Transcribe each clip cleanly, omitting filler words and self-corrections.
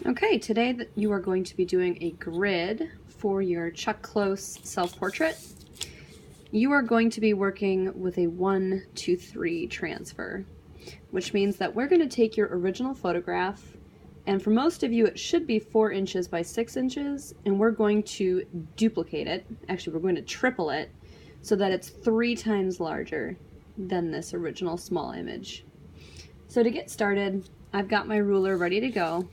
Okay, today you are going to be doing a grid for your Chuck Close self-portrait. You are going to be working with a 1-2-3 transfer, which means that we're going to take your original photograph, and for most of you it should be 4 inches by 6 inches, and we're going to duplicate it. Actually, we're going to triple it so that it's 3 times larger than this original small image. So to get started, I've got my ruler ready to go.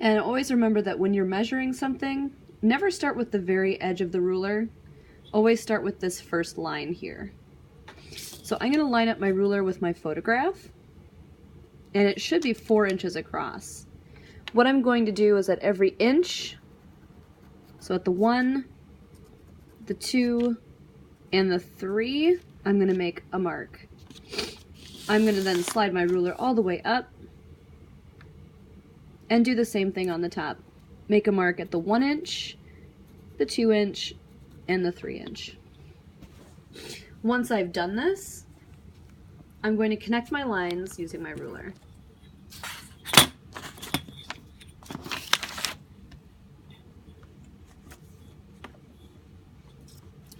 And always remember that when you're measuring something, never start with the very edge of the ruler. Always start with this first line here. So I'm going to line up my ruler with my photograph, and it should be 4 inches across. What I'm going to do is at every inch, so at the 1, the 2, and the 3, I'm going to make a mark. I'm going to then slide my ruler all the way up and do the same thing on the top. Make a mark at the 1 inch, the 2 inch, and the 3 inch. Once I've done this, I'm going to connect my lines using my ruler.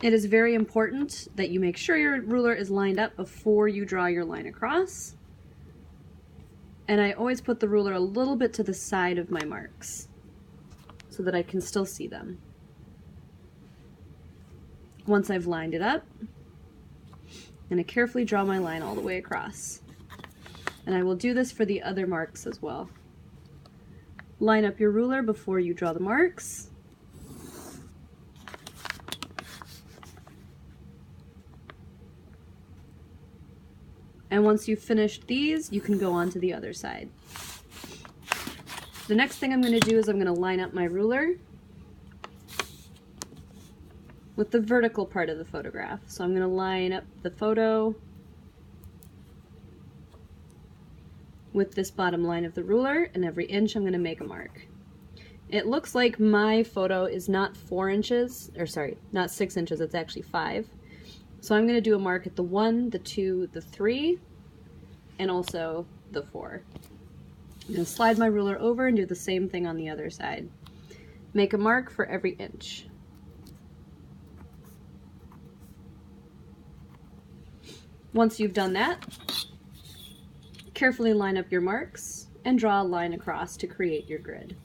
It is very important that you make sure your ruler is lined up before you draw your line across. And I always put the ruler a little bit to the side of my marks so that I can still see them. Once I've lined it up, I'm going to carefully draw my line all the way across. And I will do this for the other marks as well. Line up your ruler before you draw the marks. And once you've finished these, you can go on to the other side. The next thing I'm going to do is I'm going to line up my ruler with the vertical part of the photograph. So I'm going to line up the photo with this bottom line of the ruler, and every inch I'm going to make a mark. It looks like my photo is not 4 inches, or sorry, not 6 inches, it's actually 5. So I'm going to do a mark at the 1, the 2, the 3, and also the 4. I'm going to slide my ruler over and do the same thing on the other side. Make a mark for every inch. Once you've done that, carefully line up your marks and draw a line across to create your grid.